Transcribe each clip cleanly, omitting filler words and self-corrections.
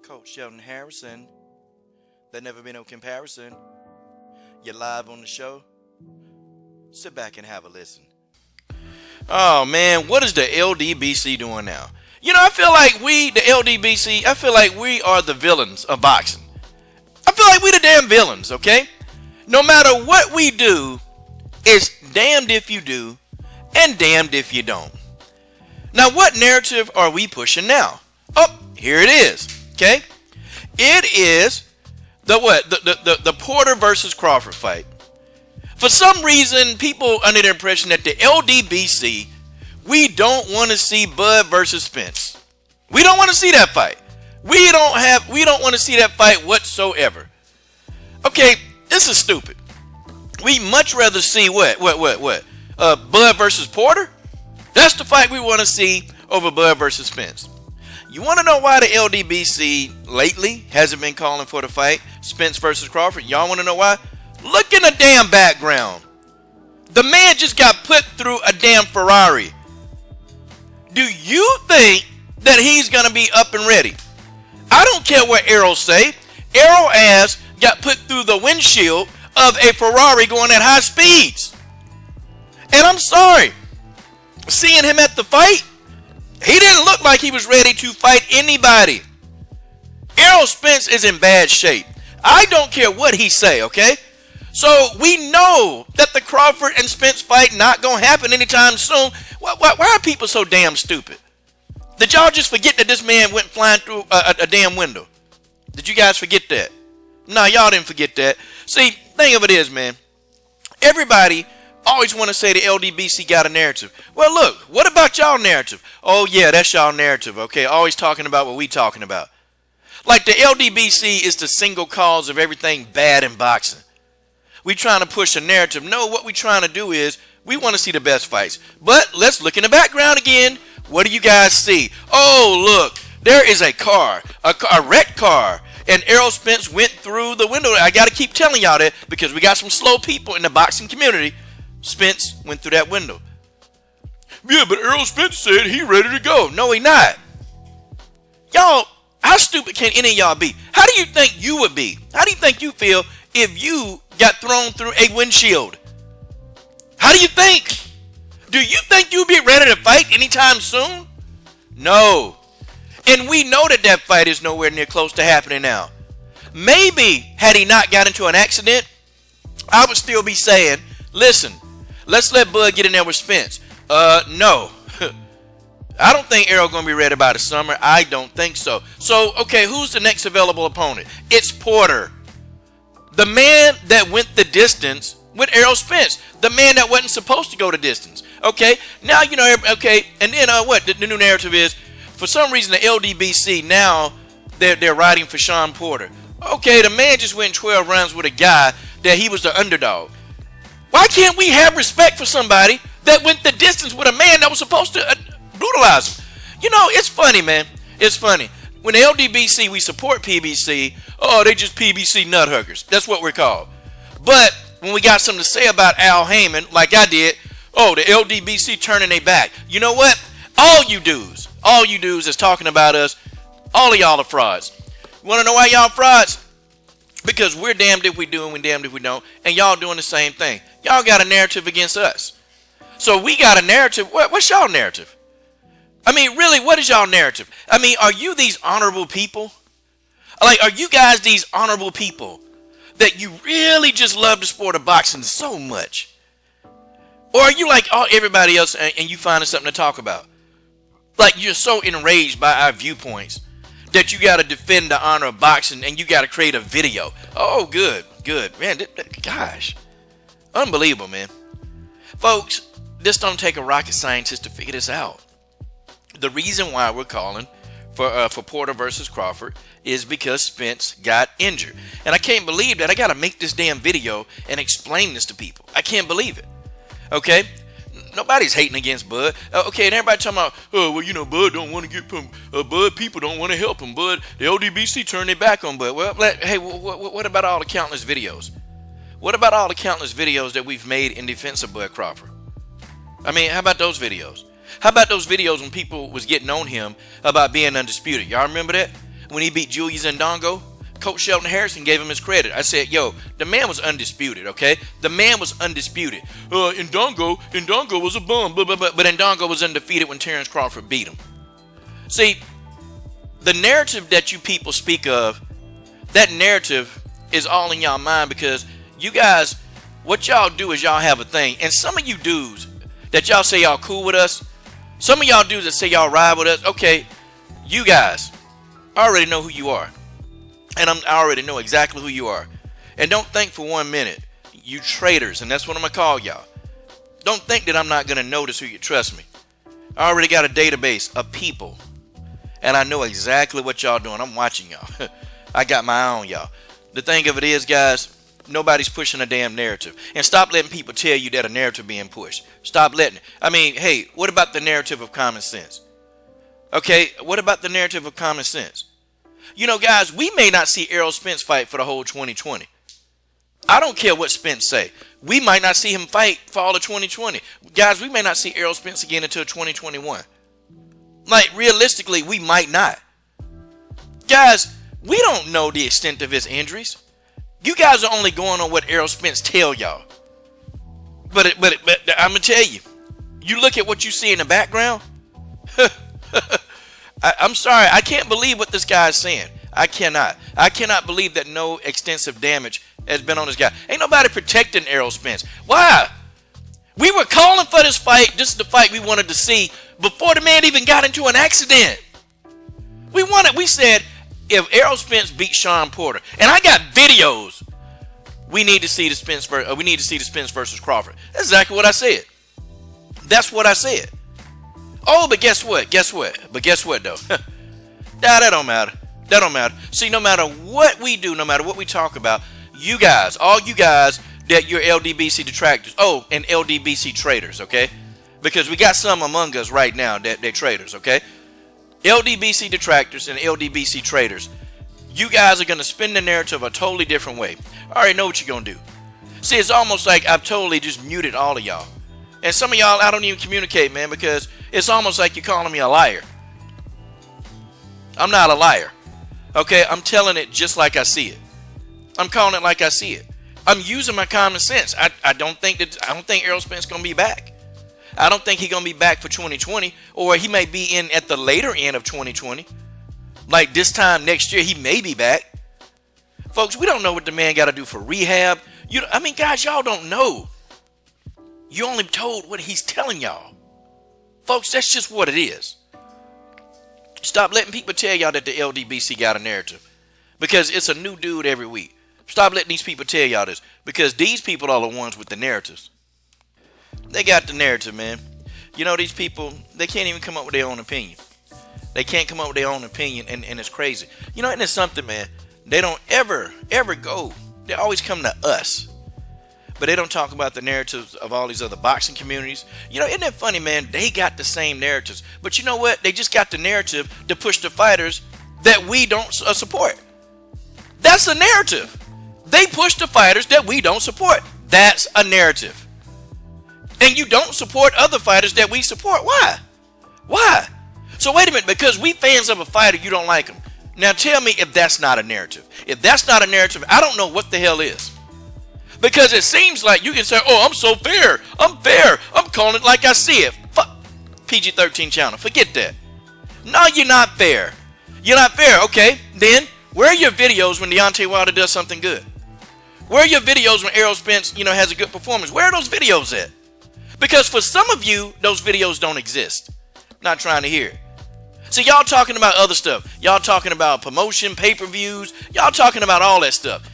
Coach Sheldon Harrison. There never been no comparison. You're live on the show. Sit back and have a listen. Oh man, what is the LDBC doing now? You know, I feel like the LDBC, I feel like we are the villains of boxing. I feel like we the damn villains, okay? No matter what we do, it's damned if you do and damned if you don't. Now, what narrative are we pushing now? Oh, here it is, okay? It is the Porter versus Crawford fight. For some reason, people under the impression that the LDBC, we don't want to see Bud versus Spence. We don't want to see that fight. We don't want to see that fight whatsoever. Okay, this is stupid. We much rather see what? Bud versus Porter? That's the fight we want to see over Bud versus Spence. You want to know why the LDBC lately hasn't been calling for the fight, Spence versus Crawford? Y'all want to know why? Look in the damn background. The man just got put through a damn Ferrari. Do you think that he's going to be up and ready? I don't care what Errol say. Errol ass got put through the windshield of a Ferrari going at high speeds. And I'm sorry. Seeing him at the fight, he didn't look like he was ready to fight anybody. Errol Spence is in bad shape. I don't care what he say, okay? So we know that the Crawford and Spence fight not going to happen anytime soon. Why are people so damn stupid? Did y'all just forget that this man went flying through a damn window? Did you guys forget that? No, y'all didn't forget that. See, thing of it is, man, everybody always want to say the LDBC got a narrative. Well, look, what about y'all narrative? Oh, yeah, that's y'all narrative, okay? Always talking about what we talking about. Like the LDBC is the single cause of everything bad in boxing. We trying to push a narrative. No, what we trying to do is we want to see the best fights. But let's look in the background again. What do you guys see? Oh, look, there is a car, a wrecked car. And Errol Spence went through the window. I got to keep telling y'all that because we got some slow people in the boxing community. Spence went through that window. Yeah, but Errol Spence said he ready to go. No, he not. Y'all, how stupid can any of y'all be? How do you think you would be? How do you think you feel if you got thrown through a windshield? How do you think? Do you think you'll be ready to fight anytime soon? No. And we know that that fight is nowhere near close to happening now. Maybe had he not got into an accident, I would still be saying, listen, let's let Bud get in there with Spence. No. I don't think Errol going to be ready by the summer. I don't think so. So, okay, who's the next available opponent? It's Porter. The man that went the distance with Errol Spence. The man that wasn't supposed to go the distance. Okay, now you know, okay, and then what? The new narrative is, for some reason, the LDBC now, they're riding for Sean Porter. Okay, the man just went 12 rounds with a guy that he was the underdog. Why can't we have respect for somebody that went the distance with a man that was supposed to brutalize him? You know, it's funny, man. It's funny. When the LDBC, we support PBC. Oh, they just PBC nut huggers. That's what we're called. But when we got something to say about Al Heyman, like I did, oh, the LDBC turning their back. You know what? All you dudes is talking about us. All of y'all are frauds. You want to know why y'all frauds? Because we're damned if we do and we're damned if we don't. And y'all doing the same thing. Y'all got a narrative against us. So we got a narrative. What's y'all narrative? I mean, really, what is y'all narrative? I mean, are you these honorable people? Like, are you guys these honorable people that you really just love the sport of boxing so much? Or are you like everybody else and you finding something to talk about? Like, you're so enraged by our viewpoints that you got to defend the honor of boxing and you got to create a video. Oh, good. Man, gosh. Unbelievable, man. Folks, this don't take a rocket scientist to figure this out. The reason why we're calling for Porter versus Crawford is because Spence got injured. And I can't believe that I got to make this damn video and explain this to people. I can't believe it. Okay? Nobody's hating against Bud. Okay, and everybody talking about, oh, well, you know, Bud don't want to get him. Bud, people don't want to help him. Bud, the LDBC turned their back on Bud. Well, hey, what about all the countless videos? What about all the countless videos that we've made in defense of Bud Crawford? I mean, how about those videos? How about those videos when people was getting on him about being undisputed? Y'all remember that? when he beat Julius Ndongo, Coach Shelton Harrison gave him his credit. I said, yo, the man was undisputed, okay? The man was undisputed. Ndongo was a bum, but Ndongo was undefeated when Terence Crawford beat him. See, the narrative that you people speak of, that narrative is all in y'all mind because you guys, what y'all do is y'all have a thing. And some of you dudes that y'all say y'all cool with us, some of y'all dudes that say y'all ride with us, okay, you guys, I already know who you are. And I already know exactly who you are. And don't think for 1 minute, you traitors, and that's what I'm going to call y'all. Don't think that I'm not going to notice who you trust me. I already got a database of people. And I know exactly what y'all doing. I'm watching y'all. I got my eye on y'all. The thing of it is, guys, nobody's pushing a damn narrative. And stop letting people tell you that a narrative being pushed. Stop letting it. I mean, hey, what about the narrative of common sense? Okay, what about the narrative of common sense? You know, guys, we may not see Errol Spence fight for the whole 2020. I don't care what Spence say. We might not see him fight for all of 2020. Guys, we may not see Errol Spence again until 2021. Like, realistically, we might not. Guys, we don't know the extent of his injuries. You guys are only going on what Errol Spence tell y'all. But I'm going to tell you, you look at what you see in the background. I'm sorry. I can't believe what this guy is saying. I cannot believe that no extensive damage has been on this guy. Ain't nobody protecting Errol Spence. Why? We were calling for this fight. This is the fight we wanted to see before the man even got into an accident. We said if Errol Spence beat Sean Porter, and I got videos, we need to see the Spence versus Crawford. That's exactly what I said. That's what I said. Oh, but guess what? But guess what, though? Nah, that don't matter. That don't matter. See, no matter what we do, no matter what we talk about, you guys, all you guys that you're LDBC detractors, oh, and LDBC traitors, okay? Because we got some among us right now that they're traitors, okay? LDBC detractors and LDBC traitors, you guys are going to spin the narrative a totally different way. I already know what you're going to do. See, it's almost like I've totally just muted all of y'all. And some of y'all, I don't even communicate, man, because it's almost like you're calling me a liar. I'm not a liar. Okay, I'm telling it just like I see it. I'm calling it like I see it. I'm using my common sense. I don't think Errol Spence gonna be back. I don't think he's gonna be back for 2020, or he may be in at the later end of 2020. Like this time next year, he may be back. Folks, we don't know what the man got to do for rehab. I mean, guys, y'all don't know. You only told what he's telling y'all. Folks, that's just what it is. Stop letting people tell y'all that the LDBC got a narrative. Because it's a new dude every week. Stop letting these people tell y'all this. Because these people are the ones with the narratives. They got the narrative, man. You know, these people, they can't even come up with their own opinion. They can't come up with their own opinion, and it's crazy. You know, and it's something, man. They don't ever go. They always come to us. But they don't talk about the narratives of all these other boxing communities. You know, isn't that funny, man? They got the same narratives. But you know what? They just got the narrative to push the fighters that we don't support. That's a narrative. They push the fighters that we don't support. That's a narrative. And you don't support other fighters that we support. Why? Why? So wait a minute. Because we fans of a fighter, you don't like him. Now tell me if that's not a narrative. If that's not a narrative, I don't know what the hell is. Because it seems like you can say, oh, I'm so fair. I'm fair. I'm calling it like I see it. Fuck PG-13 channel. Forget that. No, you're not fair. You're not fair. Okay, then where are your videos when Deontay Wilder does something good? Where are your videos when Errol Spence, has a good performance? Where are those videos at? Because for some of you, those videos don't exist. Not trying to hear it. See, y'all talking about other stuff. Y'all talking about promotion, pay-per-views. Y'all talking about all that stuff.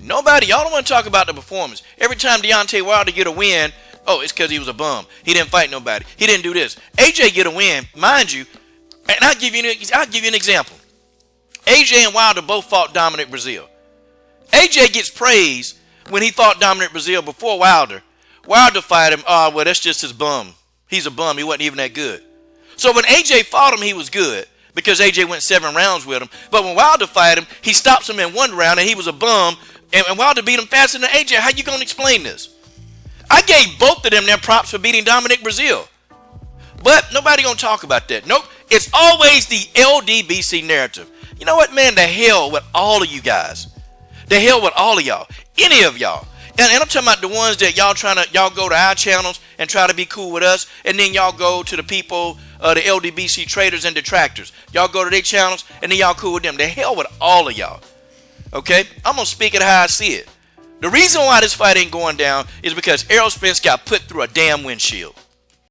Nobody, y'all don't want to talk about the performance. Every time Deontay Wilder get a win, oh, it's because he was a bum. He didn't fight nobody. He didn't do this. AJ get a win, mind you, and I'll give you an example. AJ and Wilder both fought Dominic Breazeale. AJ gets praise when he fought Dominic Breazeale before Wilder. Wilder fight him, oh, well, that's just his bum. He's a bum. He wasn't even that good. So when AJ fought him, he was good because AJ went 7 rounds with him. But when Wilder fight him, he stops him in 1 round and he was a bum. And Wilder beat him faster than AJ. How you going to explain this? I gave both of them their props for beating Dominic Breazeale. But nobody going to talk about that. Nope. It's always the LDBC narrative. You know what, man? The hell with all of you guys. The hell with all of y'all. Any of y'all. And I'm talking about the ones that y'all go to our channels and try to be cool with us, and then y'all go to the people, the LDBC traders and detractors. Y'all go to their channels, and then y'all cool with them. The hell with all of y'all. Okay? I'm going to speak it how I see it. The reason why this fight ain't going down is because Errol Spence got put through a damn windshield.